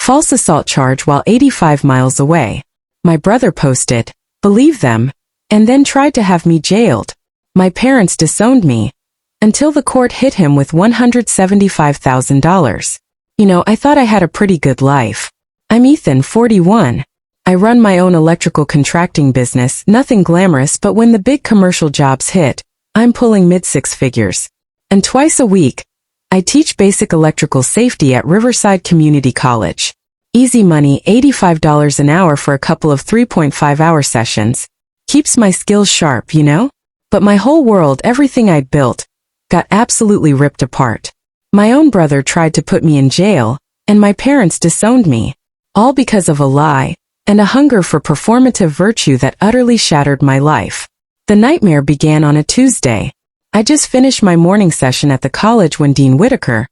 False assault charge while 85 miles away. My brother posted, believe them, and then tried to have me jailed. My parents disowned me until the court hit him with $175,000. I thought I had a pretty good life. I'm Ethan, 41. I run my own electrical contracting business, nothing glamorous, but when the big commercial jobs hit, I'm pulling mid-six figures. And twice a week, I teach basic electrical safety at Riverside Community College. Easy money, $85 an hour for a couple of 3.5-hour sessions. Keeps my skills sharp, But my whole world, everything I'd built, got absolutely ripped apart. My own brother tried to put me in jail, and my parents disowned me. All because of a lie, and a hunger for performative virtue that utterly shattered my life. The nightmare began on a Tuesday. I just finished my morning session at the college when Dean Whitaker,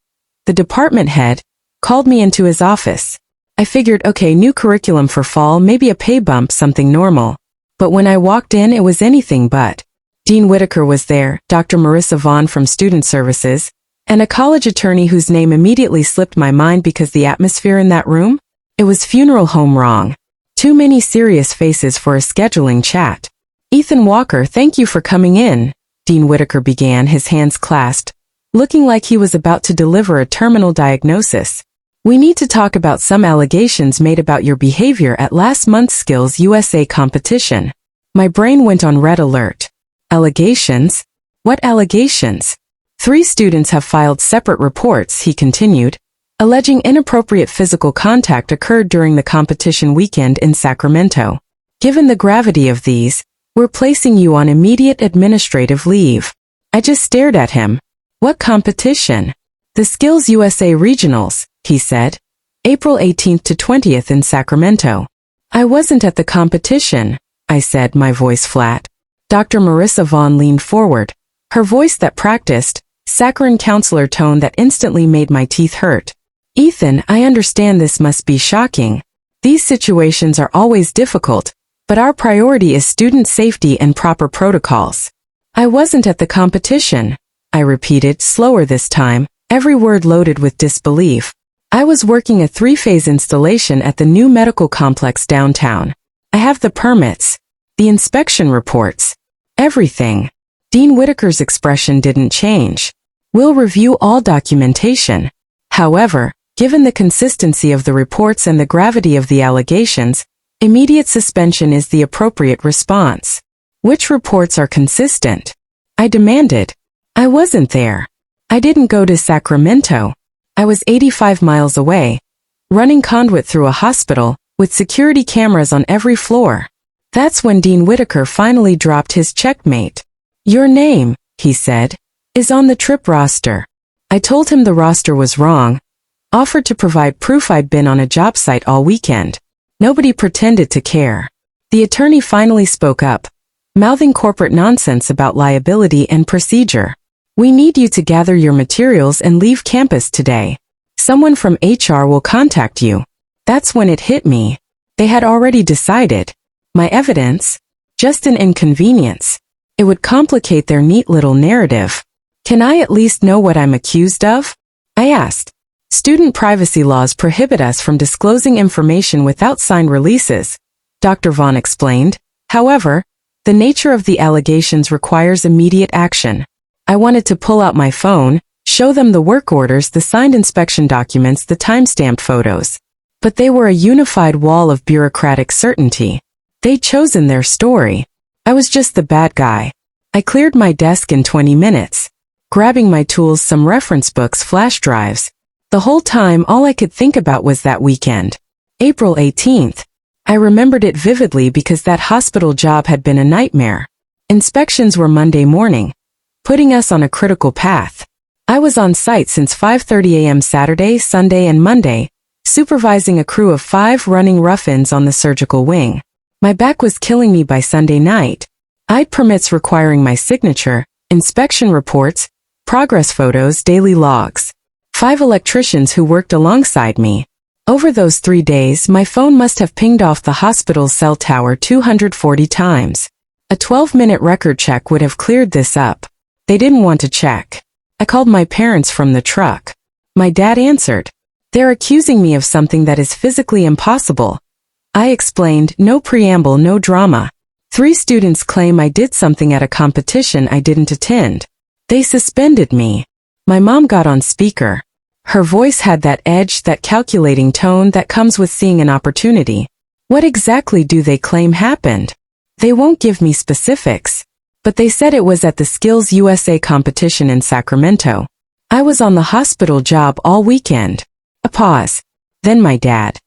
the department head, called me into his office. I figured, okay, new curriculum for fall, maybe a pay bump, something normal. But when I walked in, it was anything but. Dean Whitaker was there, Dr. Marissa Vaughn from Student Services, and a college attorney whose name immediately slipped my mind because the atmosphere in that room? It was funeral home wrong. Too many serious faces for a scheduling chat. Ethan Walker, thank you for coming in, Dean Whitaker began, his hands clasped, looking like he was about to deliver a terminal diagnosis. We need to talk about some allegations made about your behavior at last month's Skills USA competition. My brain went on red alert. Allegations? What allegations? 3 students have filed separate reports, he continued, alleging inappropriate physical contact occurred during the competition weekend in Sacramento. Given the gravity of these, we're placing you on immediate administrative leave. I just stared at him. What competition? The Skills USA Regionals, he said. April 18th to 20th in Sacramento. I wasn't at the competition, I said, my voice flat. Dr. Marissa Vaughn leaned forward, her voice that practiced, saccharine counselor tone that instantly made my teeth hurt. Ethan, I understand this must be shocking. These situations are always difficult, but our priority is student safety and proper protocols. I wasn't at the competition, I repeated, slower this time, every word loaded with disbelief. I was working a 3-phase installation at the new medical complex downtown. I have the permits, the inspection reports, everything. Dean Whitaker's expression didn't change. We'll review all documentation. However, given the consistency of the reports and the gravity of the allegations, immediate suspension is the appropriate response. Which reports are consistent? I demanded. I wasn't there. I didn't go to Sacramento. I was 85 miles away, running conduit through a hospital, with security cameras on every floor. That's when Dean Whitaker finally dropped his checkmate. Your name, he said, is on the trip roster. I told him the roster was wrong, offered to provide proof I'd been on a job site all weekend. Nobody pretended to care. The attorney finally spoke up, mouthing corporate nonsense about liability and procedure. We need you to gather your materials and leave campus today. Someone from HR will contact you. That's when it hit me. They had already decided. My evidence? Just an inconvenience. It would complicate their neat little narrative. Can I at least know what I'm accused of? I asked. Student privacy laws prohibit us from disclosing information without signed releases, Dr. Vaughn explained. However, the nature of the allegations requires immediate action. I wanted to pull out my phone, show them the work orders, the signed inspection documents, the time-stamped photos. But they were a unified wall of bureaucratic certainty. They'd chosen their story. I was just the bad guy. I cleared my desk in 20 minutes, grabbing my tools, some reference books, flash drives. The whole time all I could think about was that weekend. April 18th. I remembered it vividly because that hospital job had been a nightmare. Inspections were Monday morning, putting us on a critical path. I was on site since 5:30 a.m. Saturday, Sunday, and Monday, supervising a crew of 5 running rough-ins on the surgical wing. My back was killing me by Sunday night. I'd permits requiring my signature, inspection reports, progress photos, daily logs. 5 electricians who worked alongside me. Over those 3 days, my phone must have pinged off the hospital's cell tower 240 times. A 12-minute record check would have cleared this up. They didn't want to check. I called my parents from the truck. My dad answered. They're accusing me of something that is physically impossible. I explained, no preamble, no drama. 3 students claim I did something at a competition I didn't attend. They suspended me. My mom got on speaker. Her voice had that edge, that calculating tone that comes with seeing an opportunity. What exactly do they claim happened? They won't give me specifics, but they said it was at the Skills USA competition in Sacramento. I was on the hospital job all weekend. A pause. Then my dad.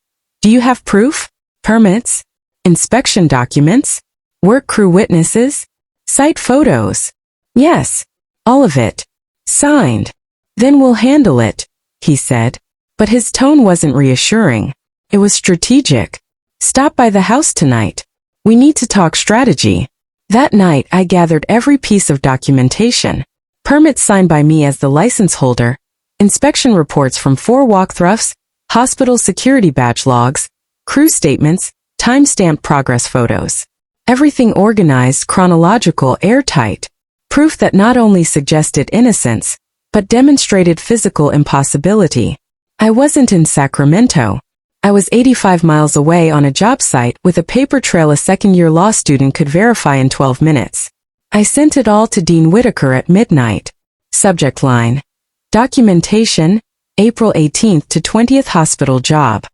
Do you have proof? Permits? Inspection documents? Work crew witnesses? Site photos? Yes. All of it. Signed. Then we'll handle it, he said. But his tone wasn't reassuring. It was strategic. Stop by the house tonight. We need to talk strategy. That night I gathered every piece of documentation. Permits signed by me as the license holder, inspection reports from 4 walkthroughs, hospital security badge logs, crew statements, time-stamped progress photos. Everything organized, chronological, airtight. Proof that not only suggested innocence, but demonstrated physical impossibility. I wasn't in Sacramento. I was 85 miles away on a job site with a paper trail a second-year law student could verify in 12 minutes. I sent it all to Dean Whitaker at midnight. Subject line. Documentation, April 18th to 20th hospital job.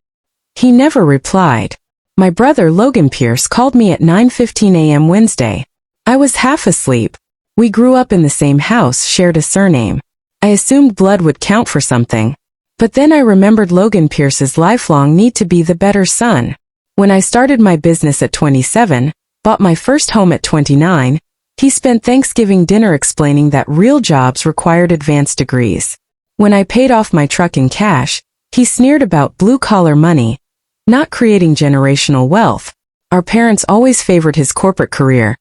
He never replied. My brother Logan Pierce called me at 9:15 a.m. Wednesday. I was half asleep. We grew up in the same house, shared a surname. I assumed blood would count for something. But then I remembered Logan Pierce's lifelong need to be the better son. When I started my business at 27, bought my first home at 29, he spent Thanksgiving dinner explaining that real jobs required advanced degrees. When I paid off my truck in cash, he sneered about blue-collar money, not creating generational wealth. Our parents always favored his corporate career,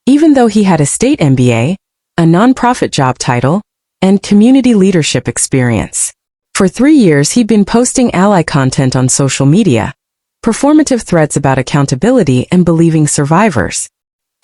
even though he had a state MBA, a nonprofit job title, and community leadership experience. For 3 years he'd been posting ally content on social media, performative threads about accountability and believing survivors.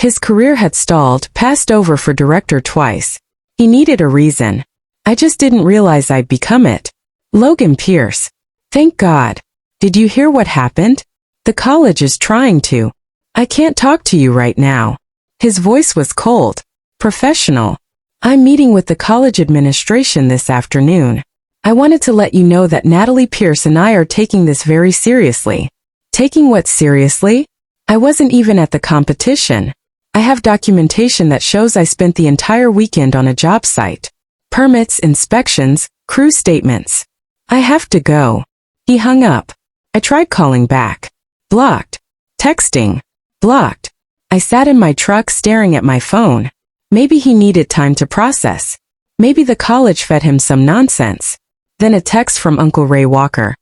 His career had stalled, passed over for director twice. He needed a reason. I just didn't realize I'd become it. Logan Pierce. Thank God. Did you hear what happened? The college is trying to. I can't talk to you right now. His voice was cold, professional. I'm meeting with the college administration this afternoon. I wanted to let you know that Natalie Pierce and I are taking this very seriously. Taking what seriously? I wasn't even at the competition. I have documentation that shows I spent the entire weekend on a job site. Permits, inspections, crew statements. I have to go. He hung up. I tried calling back. Blocked. Texting. Blocked. I sat in my truck staring at my phone. Maybe he needed time to process. Maybe the college fed him some nonsense. Then a text from Uncle Ray Walker.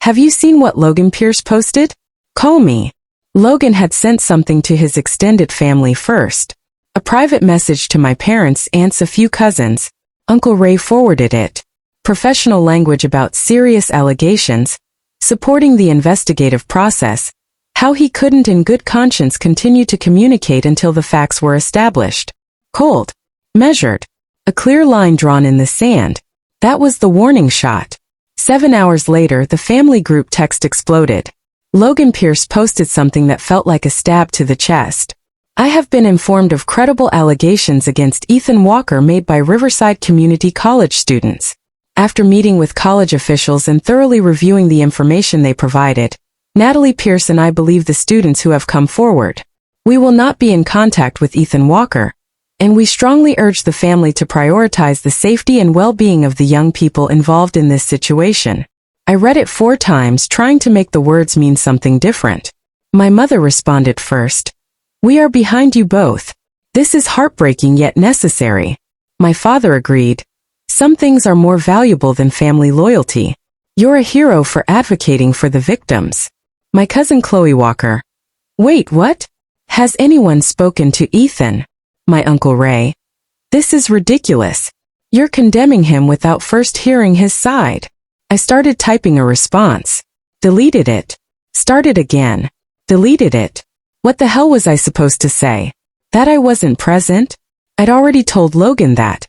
Have you seen what Logan Pierce posted? Call me. Logan had sent something to his extended family first. A private message to my parents, aunts, a few cousins. Uncle Ray forwarded it. Professional language about serious allegations, supporting the investigative process, how he couldn't in good conscience continue to communicate until the facts were established. Cold. Measured. A clear line drawn in the sand. That was the warning shot. 7 hours later, the family group text exploded. Logan Pierce posted something that felt like a stab to the chest. I have been informed of credible allegations against Ethan Walker made by Riverside Community College students. After meeting with college officials and thoroughly reviewing the information they provided, Natalie Pierce and I believe the students who have come forward. We will not be in contact with Ethan Walker, and we strongly urge the family to prioritize the safety and well-being of the young people involved in this situation. I read it 4 times, trying to make the words mean something different. My mother responded first. We are behind you both. This is heartbreaking yet necessary. My father agreed. Some things are more valuable than family loyalty. You're a hero for advocating for the victims. My cousin Chloe Walker. Wait, what? Has anyone spoken to Ethan? My Uncle Ray. This is ridiculous. You're condemning him without first hearing his side. I started typing a response. Deleted it. Started again. Deleted it. What the hell was I supposed to say? That I wasn't present? I'd already told Logan that.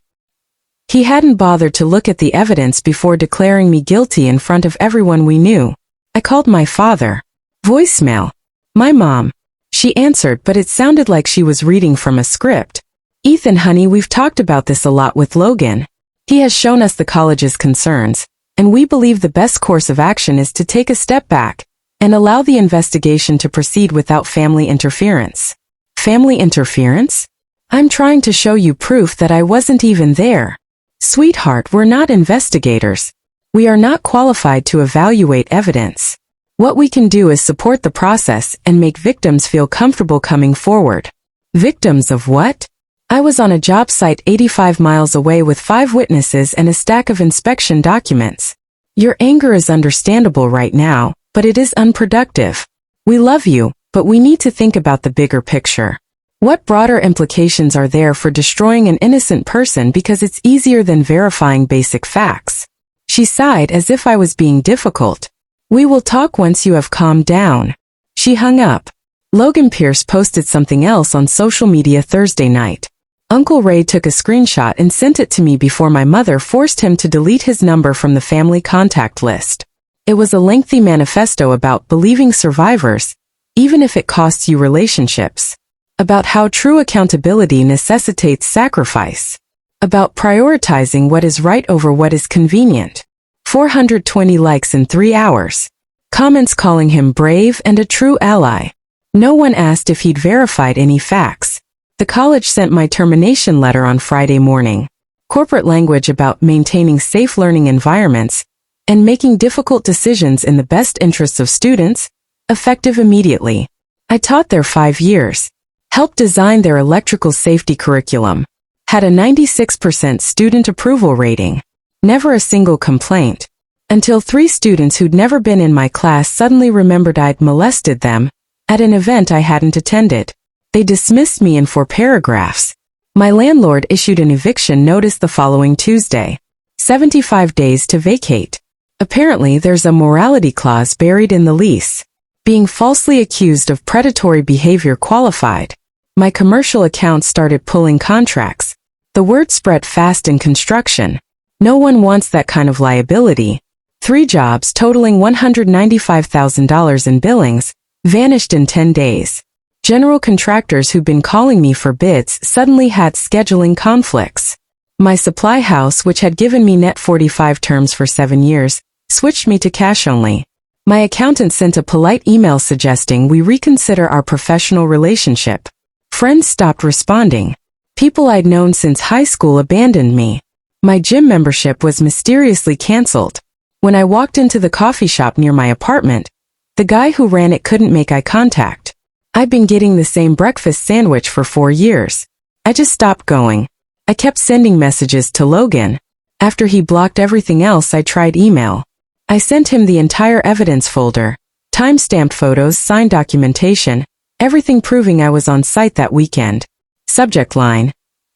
He hadn't bothered to look at the evidence before declaring me guilty in front of everyone we knew. I called my father. Voicemail. My mom. She answered, but it sounded like she was reading from a script. Ethan, honey, we've talked about this a lot with Logan. He has shown us the college's concerns, and we believe the best course of action is to take a step back and allow the investigation to proceed without family interference. Family interference? I'm trying to show you proof that I wasn't even there. Sweetheart, we're not investigators. We are not qualified to evaluate evidence. What we can do is support the process and make victims feel comfortable coming forward. Victims of what? I was on a job site 85 miles away with 5 witnesses and a stack of inspection documents. Your anger is understandable right now, but it is unproductive. We love you, but we need to think about the bigger picture. What broader implications are there for destroying an innocent person because it's easier than verifying basic facts? She sighed as if I was being difficult. We will talk once you have calmed down. She hung up. Logan Pierce posted something else on social media Thursday night. Uncle Ray took a screenshot and sent it to me before my mother forced him to delete his number from the family contact list. It was a lengthy manifesto about believing survivors, even if it costs you relationships. About how true accountability necessitates sacrifice. About prioritizing what is right over what is convenient. 420 likes in 3 hours. Comments calling him brave and a true ally. No one asked if he'd verified any facts. The college sent my termination letter on Friday morning. Corporate language about maintaining safe learning environments and making difficult decisions in the best interests of students, effective immediately. I taught there 5 years. Helped design their electrical safety curriculum. Had a 96% student approval rating. Never a single complaint. Until 3 students who'd never been in my class suddenly remembered I'd molested them at an event I hadn't attended. They dismissed me in 4 paragraphs. My landlord issued an eviction notice the following Tuesday. 75 days to vacate. Apparently there's a morality clause buried in the lease. Being falsely accused of predatory behavior qualified. My commercial account started pulling contracts. The word spread fast in construction. No one wants that kind of liability. 3 jobs totaling $195,000 in billings vanished in 10 days. General contractors who'd been calling me for bids suddenly had scheduling conflicts. My supply house, which had given me net 45 terms for 7 years, switched me to cash only. My accountant sent a polite email suggesting we reconsider our professional relationship. Friends stopped responding. People I'd known since high school abandoned me. My gym membership was mysteriously canceled. When I walked into the coffee shop near my apartment, the guy who ran it couldn't make eye contact. I'd been getting the same breakfast sandwich for 4 years. I just stopped going. I kept sending messages to Logan. After he blocked everything else, I tried email. I sent him the entire evidence folder, time-stamped photos, signed documentation, everything proving I was on site that weekend. Subject line: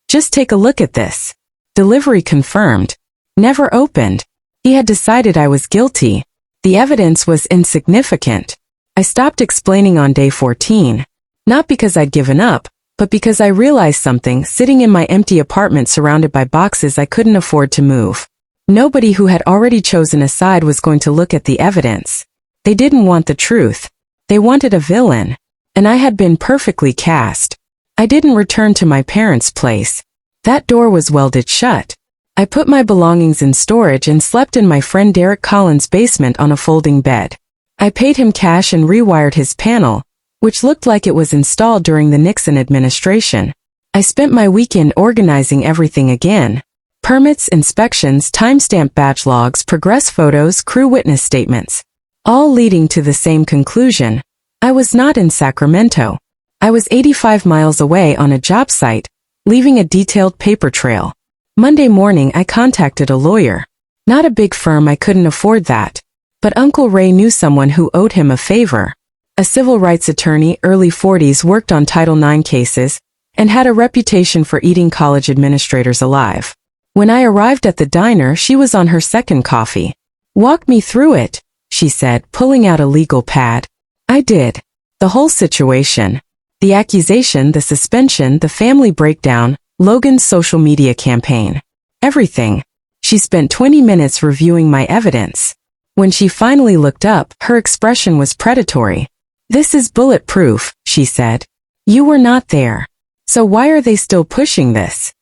just take a look at this. Delivery confirmed. Never opened. He had decided I was guilty. The evidence was insignificant. I stopped explaining on day 14. Not because I'd given up, but because I realized something sitting in my empty apartment surrounded by boxes I couldn't afford to move. Nobody who had already chosen a side was going to look at the evidence. They didn't want the truth. They wanted a villain. And I had been perfectly cast. I didn't return to my parents' place. That door was welded shut. I put my belongings in storage and slept in my friend Derek Collins' basement on a folding bed. I paid him cash and rewired his panel, which looked like it was installed during the Nixon administration. I spent my weekend organizing everything again. Permits, inspections, timestamp batch logs, progress photos, crew witness statements. All leading to the same conclusion. I was not in Sacramento. I was 85 miles away on a job site, leaving a detailed paper trail. Monday morning I contacted a lawyer. Not a big firm, I couldn't afford that. But Uncle Ray knew someone who owed him a favor. A civil rights attorney, early 40s, worked on Title IX cases, and had a reputation for eating college administrators alive. When I arrived at the diner, she was on her second coffee. "Walk me through it," she said, pulling out a legal pad. I did. The whole situation. The accusation, the suspension, the family breakdown, Logan's social media campaign. Everything. She spent 20 minutes reviewing my evidence. When she finally looked up, her expression was predatory. "This is bulletproof," she said. "You were not there. So why are they still pushing this?"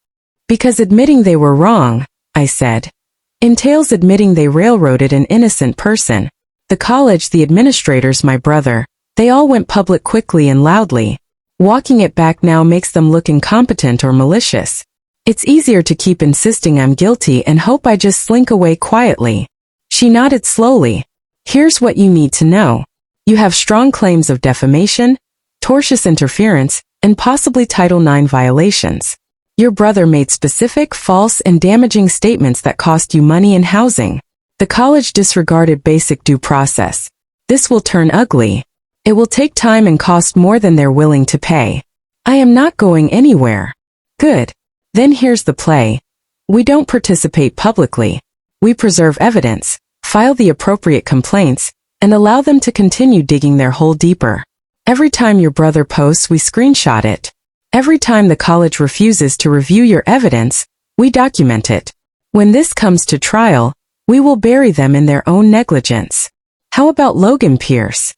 "Because admitting they were wrong," I said, "entails admitting they railroaded an innocent person. The college, the administrators, my brother, they all went public quickly and loudly. Walking it back now makes them look incompetent or malicious. It's easier to keep insisting I'm guilty and hope I just slink away quietly." She nodded slowly. "Here's what you need to know. You have strong claims of defamation, tortious interference, and possibly Title IX violations. Your brother made specific, false, and damaging statements that cost you money and housing. The college disregarded basic due process. This will turn ugly. It will take time and cost more than they're willing to pay. I am not going anywhere." "Good. Then here's the play. We don't participate publicly. We preserve evidence, file the appropriate complaints, and allow them to continue digging their hole deeper. Every time your brother posts, we screenshot it. Every time the college refuses to review your evidence, we document it. When this comes to trial, we will bury them in their own negligence." "How about Logan Pierce?"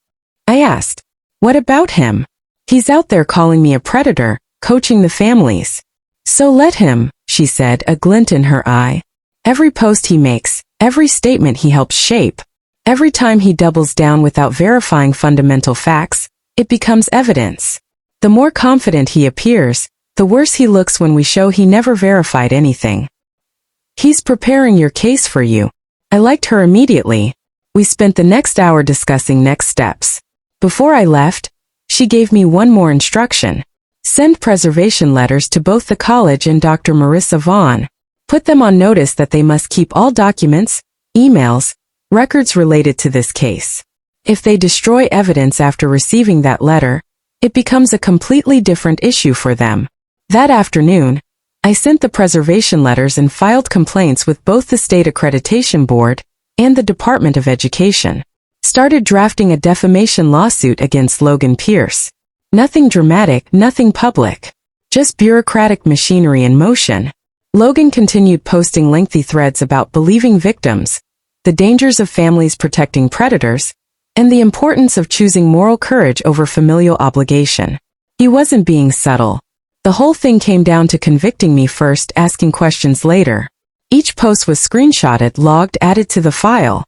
I asked. "What about him? He's out there calling me a predator, coaching the families." "So let him," she said, a glint in her eye. "Every post he makes, every statement he helps shape, every time he doubles down without verifying fundamental facts, it becomes evidence. The more confident he appears, the worse he looks when we show he never verified anything. He's preparing your case for you." I liked her immediately. We spent the next hour discussing next steps. Before I left, she gave me one more instruction. Send preservation letters to both the college and Dr. Marissa Vaughn. Put them on notice that they must keep all documents, emails, records related to this case. If they destroy evidence after receiving that letter, it becomes a completely different issue for them. That afternoon, I sent the preservation letters and filed complaints with both the State Accreditation Board and the Department of Education. Started drafting a defamation lawsuit against Logan Pierce. Nothing dramatic, nothing public. Just bureaucratic machinery in motion. Logan continued posting lengthy threads about believing victims, the dangers of families protecting predators, and the importance of choosing moral courage over familial obligation. He wasn't being subtle. The whole thing came down to convicting me first, asking questions later. Each post was screenshotted, logged, added to the file.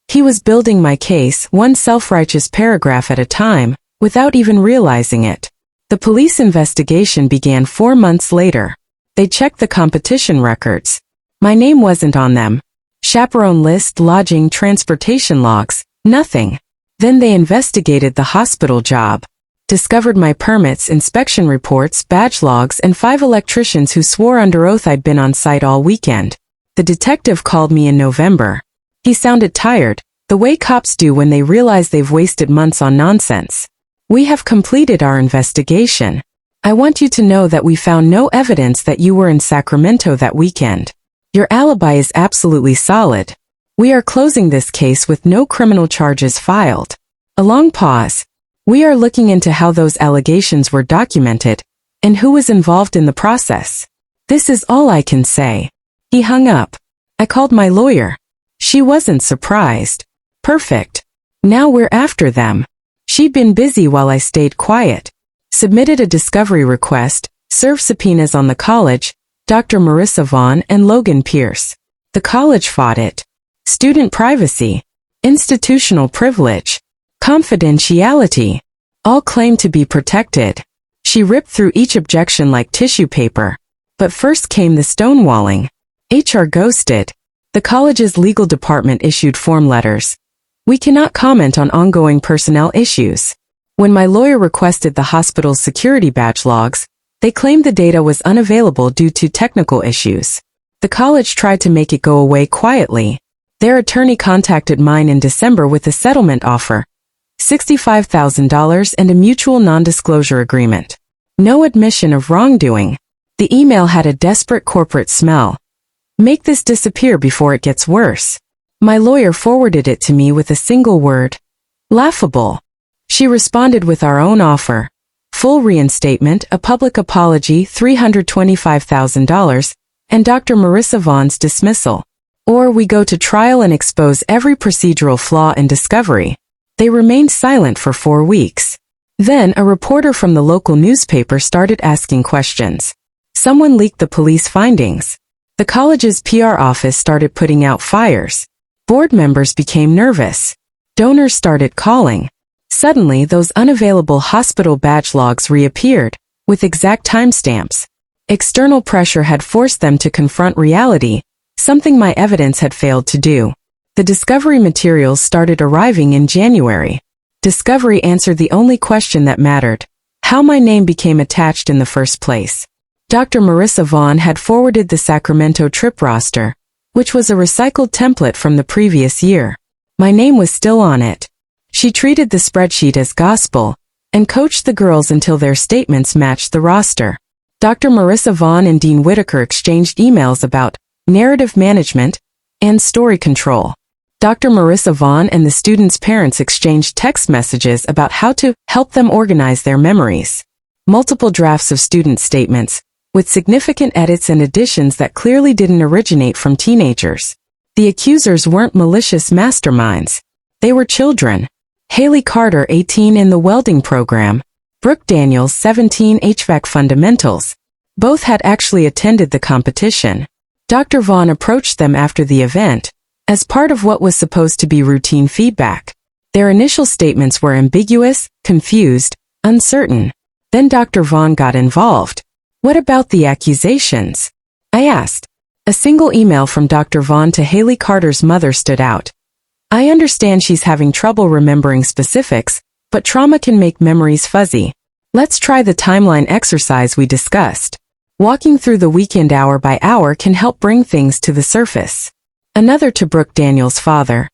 He was building my case, one self-righteous paragraph at a time, without even realizing it. The police investigation began 4 months later. They checked the competition records. My name wasn't on them. Chaperone list, lodging, transportation logs, nothing. Then they investigated the hospital job. Discovered my permits, inspection reports, badge logs, and 5 electricians who swore under oath I'd been on site all weekend. The detective called me in November. He sounded tired, the way cops do when they realize they've wasted months on nonsense. "We have completed our investigation. I want you to know that we found no evidence that you were in Sacramento that weekend. Your alibi is absolutely solid. We are closing this case with no criminal charges filed." A long pause. "We are looking into how those allegations were documented and who was involved in the process. This is all I can say." He hung up. I called my lawyer. She wasn't surprised. "Perfect. Now we're after them." She'd been busy while I stayed quiet. Submitted a discovery request, served subpoenas on the college, Dr. Marissa Vaughn, and Logan Pierce. The college fought it. Student privacy, institutional privilege, confidentiality, all claimed to be protected. She ripped through each objection like tissue paper. But first came the stonewalling. HR ghosted. The college's legal department issued form letters. "We cannot comment on ongoing personnel issues." When my lawyer requested the hospital's security badge logs, they claimed the data was unavailable due to technical issues. The college tried to make it go away quietly. Their attorney contacted mine in December with a settlement offer, $65,000 and a mutual non-disclosure agreement. No admission of wrongdoing. The email had a desperate corporate smell. "Make this disappear before it gets worse." My lawyer forwarded it to me with a single word. "Laughable." She responded with our own offer. Full reinstatement, a public apology, $325,000, and Dr. Marissa Vaughn's dismissal. Or we go to trial and expose every procedural flaw and discovery. They remained silent for 4 weeks. Then a reporter from the local newspaper started asking questions. Someone leaked the police findings. The college's PR office started putting out fires. Board members became nervous. Donors started calling. Suddenly, those unavailable hospital badge logs reappeared, with exact timestamps. External pressure had forced them to confront reality, something my evidence had failed to do. The discovery materials started arriving in January. Discovery answered the only question that mattered: how my name became attached in the first place. Dr. Marissa Vaughn had forwarded the Sacramento trip roster, which was a recycled template from the previous year. My name was still on it. She treated the spreadsheet as gospel, and coached the girls until their statements matched the roster. Dr. Marissa Vaughn and Dean Whitaker exchanged emails about narrative management and story control. Dr. Marissa Vaughn and the students' parents exchanged text messages about how to help them organize their memories. Multiple drafts of student statements, with significant edits and additions that clearly didn't originate from teenagers. The accusers weren't malicious masterminds. They were children. Haley Carter, 18, in the welding program. Brooke Daniels, 17, HVAC fundamentals. Both had actually attended the competition. Dr. Vaughn approached them after the event, as part of what was supposed to be routine feedback. Their initial statements were ambiguous, confused, uncertain. Then Dr. Vaughn got involved. What about the accusations? I asked. A single email from Dr. Vaughn to Haley Carter's mother stood out. I understand she's having trouble remembering specifics, but trauma can make memories fuzzy. Let's try the timeline exercise we discussed. Walking through the weekend hour by hour can help bring things to the surface. Another to Brooke Daniels' father.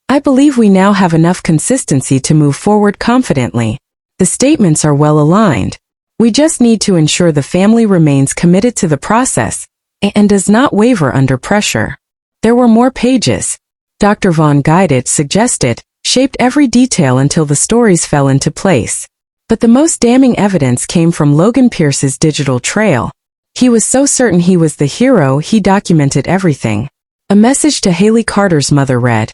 I believe we now have enough consistency to move forward confidently. The statements are well aligned. We just need to ensure the family remains committed to the process and does not waver under pressure. There were more pages. Dr. Vaughn guided, suggested, shaped every detail until the stories fell into place. But the most damning evidence came from Logan Pierce's digital trail. He was so certain he was the hero, he documented everything. A message to Haley Carter's mother read,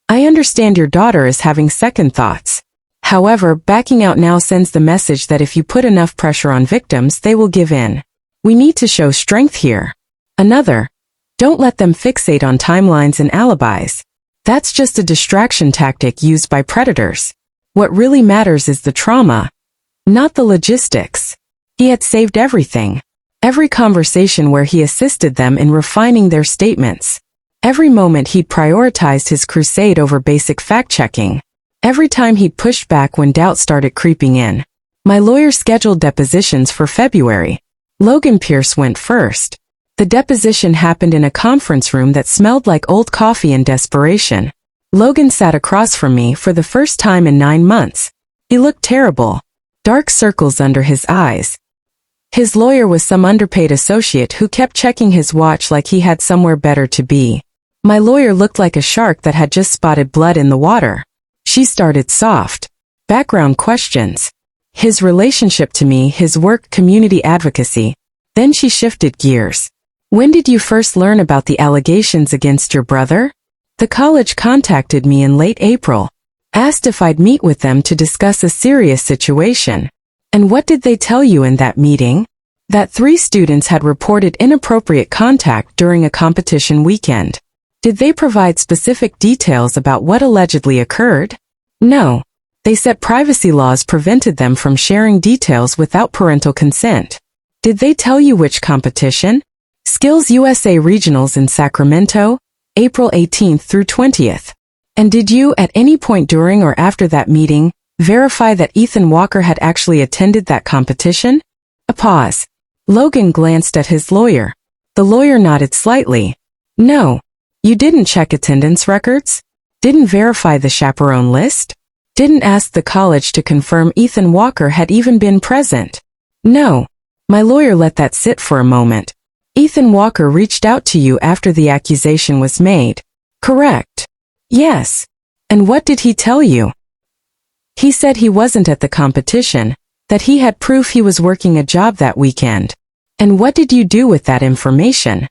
"I understand your daughter is having second thoughts. However, backing out now sends the message that if you put enough pressure on victims, they will give in. We need to show strength here." Another, "Don't let them fixate on timelines and alibis. That's just a distraction tactic used by predators. What really matters is the trauma, not the logistics." He had saved everything. Every conversation where he assisted them in refining their statements. Every moment he'd prioritized his crusade over basic fact-checking. Every time he'd pushed back when doubt started creeping in. My lawyer scheduled depositions for February. Logan Pierce went first. The deposition happened in a conference room that smelled like old coffee and desperation. Logan sat across from me for the first time in 9 months. He looked terrible. Dark circles under his eyes. His lawyer was some underpaid associate who kept checking his watch like he had somewhere better to be. My lawyer looked like a shark that had just spotted blood in the water. She started soft. Background questions. His relationship to me, his work, community advocacy. Then she shifted gears. "When did you first learn about the allegations against your brother?" "The college contacted me in late April. Asked if I'd meet with them to discuss a serious situation." "And what did they tell you in that meeting?" "That 3 students had reported inappropriate contact during a competition weekend." "Did they provide specific details about what allegedly occurred?" "No. They said privacy laws prevented them from sharing details without parental consent." "Did they tell you which competition?" "Skills USA Regionals in Sacramento, April 18th through 20th. "And did you, at any point during or after that meeting, verify that Ethan Walker had actually attended that competition?" A pause. Logan glanced at his lawyer. The lawyer nodded slightly. "No. You didn't check attendance records? Didn't verify the chaperone list? Didn't ask the college to confirm Ethan Walker had even been present?" "No." My lawyer let that sit for a moment. "Ethan Walker reached out to you after the accusation was made." "Correct." "Yes. And what did he tell you?" "He said he wasn't at the competition, that he had proof he was working a job that weekend." "And what did you do with that information?"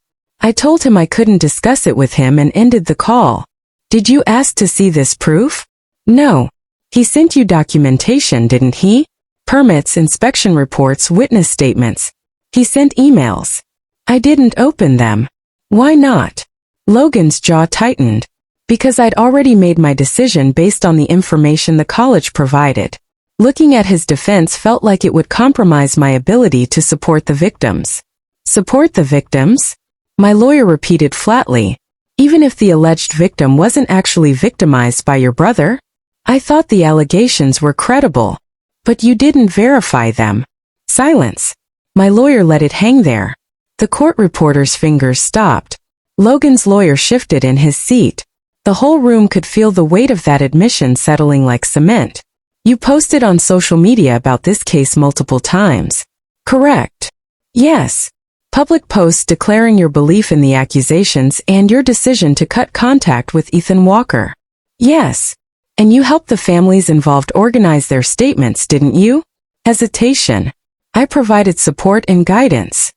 I told him I couldn't discuss it with him and ended the call. Did you ask to see this proof? No. He sent you documentation, didn't he? Permits, inspection reports, witness statements. He sent emails. I didn't open them. Why not? Logan's jaw tightened. Because I'd already made my decision based on the information the college provided. Looking at his defense felt like it would compromise my ability to support the victims. Support the victims? My lawyer repeated flatly. Even if the alleged victim wasn't actually victimized by your brother? I thought the allegations were credible. But you didn't verify them. Silence. My lawyer let it hang there. The court reporter's fingers stopped. Logan's lawyer shifted in his seat. The whole room could feel the weight of that admission settling like cement. You posted on social media about this case multiple times. Correct. Yes. Public posts declaring your belief in the accusations and your decision to cut contact with Ethan Walker. Yes. And you helped the families involved organize their statements, didn't you? Hesitation. I provided support and guidance.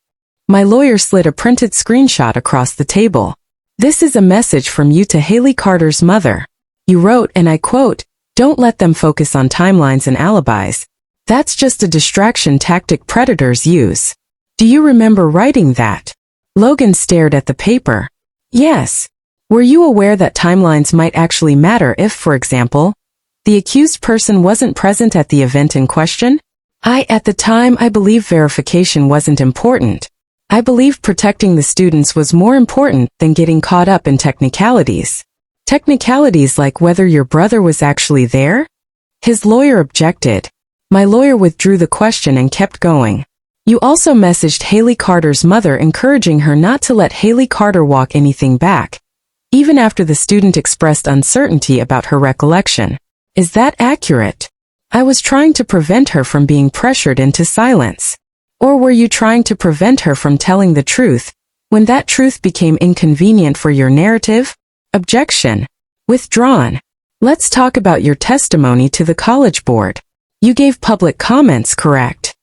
My lawyer slid a printed screenshot across the table. This is a message from you to Haley Carter's mother. You wrote, and I quote, "Don't let them focus on timelines and alibis. That's just a distraction tactic predators use." Do you remember writing that? Logan stared at the paper. Yes. Were you aware that timelines might actually matter if, for example, the accused person wasn't present at the event in question? At the time, I believed verification wasn't important. I believed protecting the students was more important than getting caught up in technicalities. Technicalities like whether your brother was actually there? His lawyer objected. My lawyer withdrew the question and kept going. You also messaged Haley Carter's mother encouraging her not to let Haley Carter walk anything back, even after the student expressed uncertainty about her recollection. Is that accurate? I was trying to prevent her from being pressured into silence. Or were you trying to prevent her from telling the truth, when that truth became inconvenient for your narrative? Objection. Withdrawn. Let's talk about your testimony to the college board. You gave public comments, correct?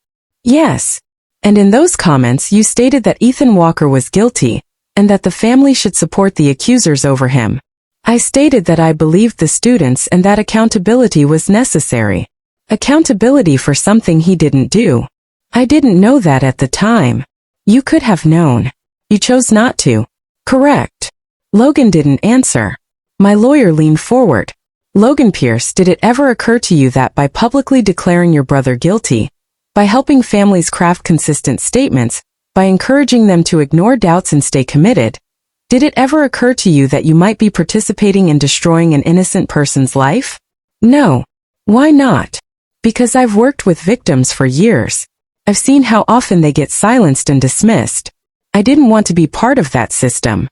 Yes. And in those comments you stated that Ethan Walker was guilty, and that the family should support the accusers over him. I stated that I believed the students and that accountability was necessary. Accountability for something he didn't do. I didn't know that at the time. You could have known. You chose not to. Correct. Logan didn't answer. My lawyer leaned forward. Logan Pierce, did it ever occur to you that by publicly declaring your brother guilty, by helping families craft consistent statements, by encouraging them to ignore doubts and stay committed, did it ever occur to you that you might be participating in destroying an innocent person's life? No. Why not? Because I've worked with victims for years. I've seen how often they get silenced and dismissed. I didn't want to be part of that system.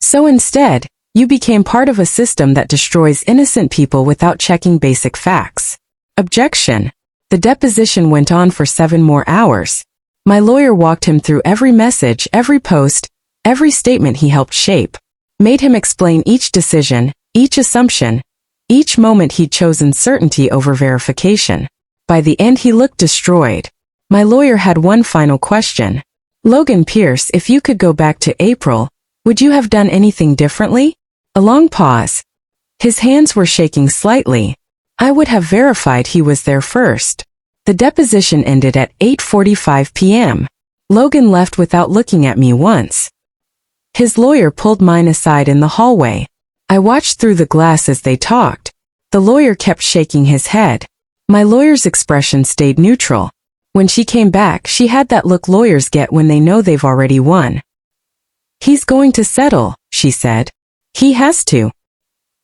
So instead, you became part of a system that destroys innocent people without checking basic facts. Objection. The deposition went on for 7 more hours. My lawyer walked him through every message, every post, every statement he helped shape, made him explain each decision, each assumption, each moment he'd chosen certainty over verification. By the end he looked destroyed. My lawyer had one final question. Logan Pierce, if you could go back to April, would you have done anything differently? A long pause. His hands were shaking slightly. I would have verified he was there first. The deposition ended at 8:45 p.m. Logan left without looking at me once. His lawyer pulled mine aside in the hallway. I watched through the glass as they talked. The lawyer kept shaking his head. My lawyer's expression stayed neutral. When she came back, she had that look lawyers get when they know they've already won. He's going to settle, she said. He has to.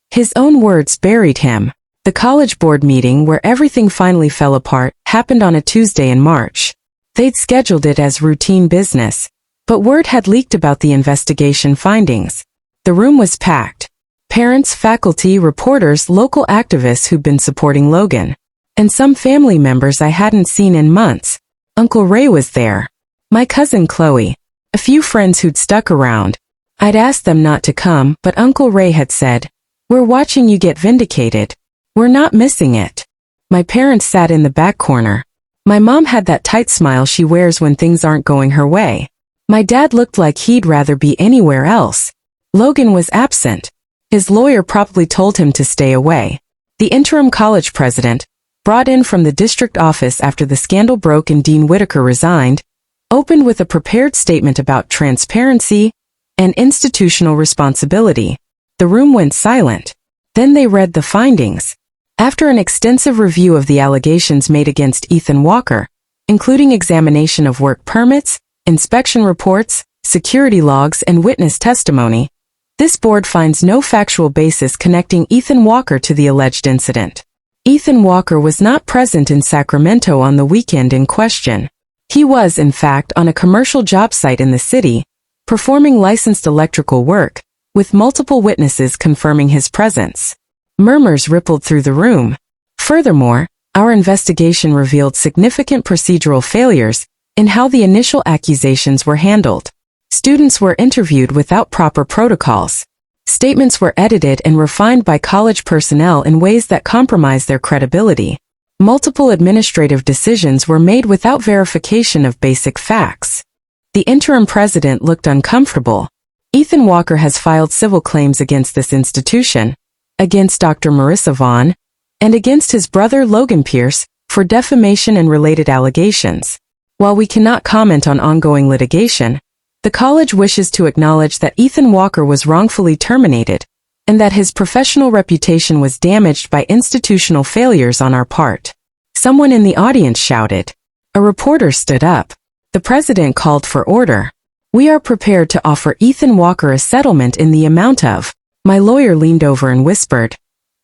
His own words buried him. The college board meeting, where everything finally fell apart, happened on a Tuesday in March. They'd scheduled it as routine business, but word had leaked about the investigation findings. The room was packed. Parents, faculty, reporters, local activists who'd been supporting Logan. And some family members I hadn't seen in months. Uncle Ray was there. My cousin Chloe. A few friends who'd stuck around. I'd asked them not to come, but Uncle Ray had said, "We're watching you get vindicated. We're not missing it." My parents sat in the back corner. My mom had that tight smile she wears when things aren't going her way. My dad looked like he'd rather be anywhere else. Logan was absent. His lawyer probably told him to stay away. The interim college president, brought in from the district office after the scandal broke and Dean Whitaker resigned, opened with a prepared statement about transparency and institutional responsibility. The room went silent. Then they read the findings. After an extensive review of the allegations made against Ethan Walker, including examination of work permits, inspection reports, security logs, and witness testimony, this board finds no factual basis connecting Ethan Walker to the alleged incident. Ethan Walker was not present in Sacramento on the weekend in question. He was, in fact, on a commercial job site in the city, performing licensed electrical work, with multiple witnesses confirming his presence. Murmurs rippled through the room. Furthermore, our investigation revealed significant procedural failures in how the initial accusations were handled. Students were interviewed without proper protocols. Statements were edited and refined by college personnel in ways that compromised their credibility. Multiple administrative decisions were made without verification of basic facts. The interim president looked uncomfortable. Ethan Walker has filed civil claims against this institution, against Dr. Marissa Vaughn, and against his brother Logan Pierce for defamation and related allegations. While we cannot comment on ongoing litigation, the college wishes to acknowledge that Ethan Walker was wrongfully terminated, and that his professional reputation was damaged by institutional failures on our part. Someone in the audience shouted. A reporter stood up. The president called for order. We are prepared to offer Ethan Walker a settlement in the amount of. My lawyer leaned over and whispered,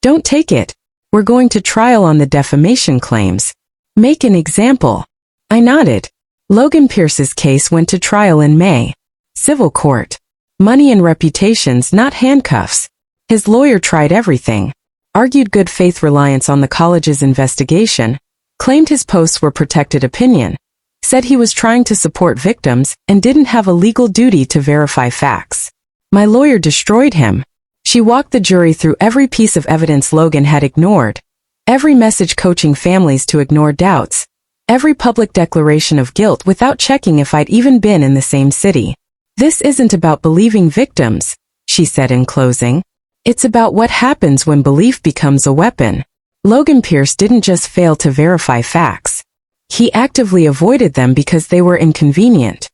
"Don't take it. We're going to trial on the defamation claims. Make an example." I nodded. Logan Pierce's case went to trial in May. Civil court. Money and reputations, not handcuffs. His lawyer tried everything. Argued good faith reliance on the college's investigation. Claimed his posts were protected opinion. Said he was trying to support victims and didn't have a legal duty to verify facts. My lawyer destroyed him. She walked the jury through every piece of evidence Logan had ignored. Every message coaching families to ignore doubts. Every public declaration of guilt without checking if I'd even been in the same city. This isn't about believing victims, she said in closing. It's about what happens when belief becomes a weapon. Logan Pierce didn't just fail to verify facts. He actively avoided them because they were inconvenient.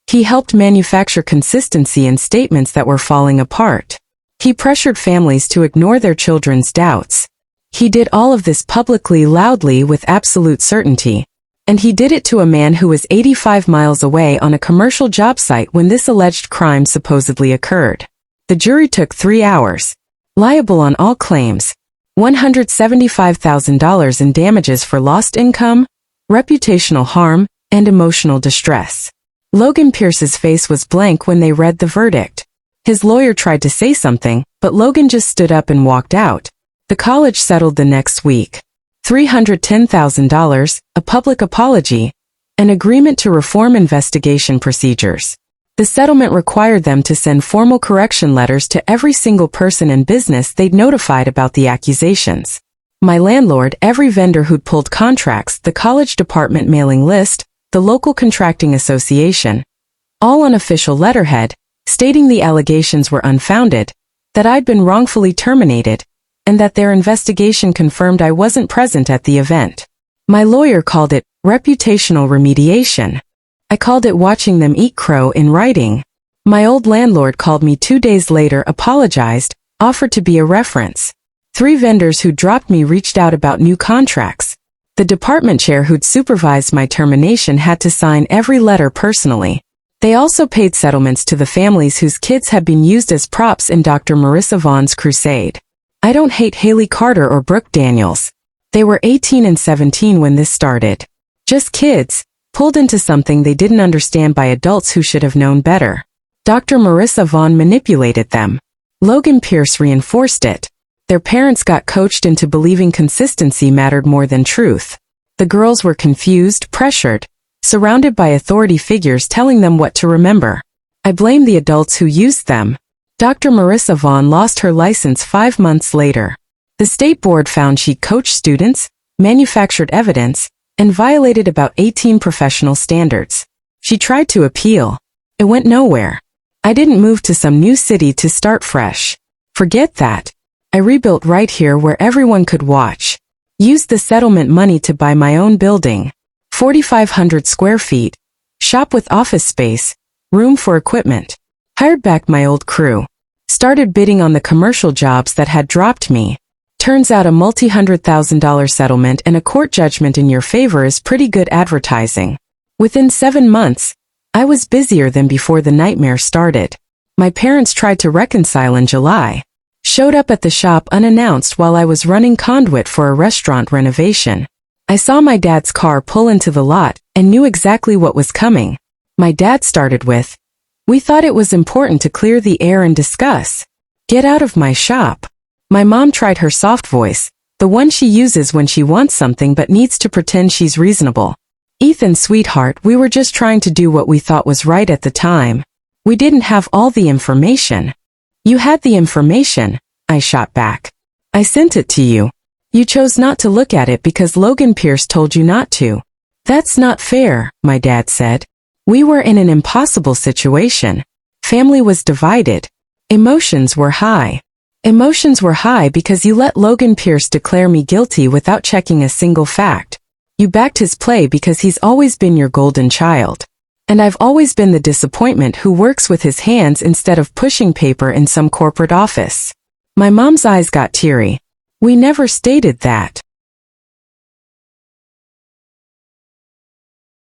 He helped manufacture consistency in statements that were falling apart. He pressured families to ignore their children's doubts. He did all of this publicly, loudly, with absolute certainty. And he did it to a man who was 85 miles away on a commercial job site when this alleged crime supposedly occurred. The jury took 3 hours. Liable on all claims. $175,000 in damages for lost income, reputational harm, and emotional distress. Logan Pierce's face was blank when they read the verdict. His lawyer tried to say something, but Logan just stood up and walked out. The college settled the next week. $310,000, a public apology, an agreement to reform investigation procedures. The settlement required them to send formal correction letters to every single person and business they'd notified about the accusations. My landlord, every vendor who'd pulled contracts, the college department mailing list, the local contracting association, all on official letterhead, stating the allegations were unfounded, that I'd been wrongfully terminated, and that their investigation confirmed I wasn't present at the event. My lawyer called it reputational remediation. I called it watching them eat crow in writing. My old landlord called me 2 days later, apologized, offered to be a reference. 3 vendors who dropped me reached out about new contracts. The department chair who'd supervised my termination had to sign every letter personally. They also paid settlements to the families whose kids had been used as props in Dr. Marissa Vaughn's crusade. I don't hate Haley Carter or Brooke Daniels. They were 18 and 17 when this started. Just kids, pulled into something they didn't understand by adults who should have known better. Dr. Marissa Vaughn manipulated them. Logan Pierce reinforced it. Their parents got coached into believing consistency mattered more than truth. The girls were confused, pressured, surrounded by authority figures telling them what to remember. I blame the adults who used them. Dr. Marissa Vaughn lost her license 5 months later. The state board found she coached students, manufactured evidence, and violated about 18 professional standards. She tried to appeal. It went nowhere. I didn't move to some new city to start fresh. Forget that. I rebuilt right here where everyone could watch. Used the settlement money to buy my own building. 4,500 square feet. Shop with office space. Room for equipment. Hired back my old crew. Started bidding on the commercial jobs that had dropped me. Turns out a multi-$100,000 settlement and a court judgment in your favor is pretty good advertising. Within 7 months, I was busier than before the nightmare started. My parents tried to reconcile in July. Showed up at the shop unannounced while I was running conduit for a restaurant renovation. I saw my dad's car pull into the lot and knew exactly what was coming. My dad started with, "We thought it was important to clear the air and discuss. Get out of my shop." My mom tried her soft voice, the one she uses when she wants something but needs to pretend she's reasonable. "Ethan, sweetheart, we were just trying to do what we thought was right at the time. We didn't have all the information." "You had the information," I shot back. "I sent it to you. You chose not to look at it because Logan Pierce told you not to." "That's not fair," my dad said. "We were in an impossible situation. Family was divided. Emotions were high. Emotions were high because you let Logan Pierce declare me guilty without checking a single fact. You backed his play because he's always been your golden child. And I've always been the disappointment who works with his hands instead of pushing paper in some corporate office." My mom's eyes got teary. "We never stated that."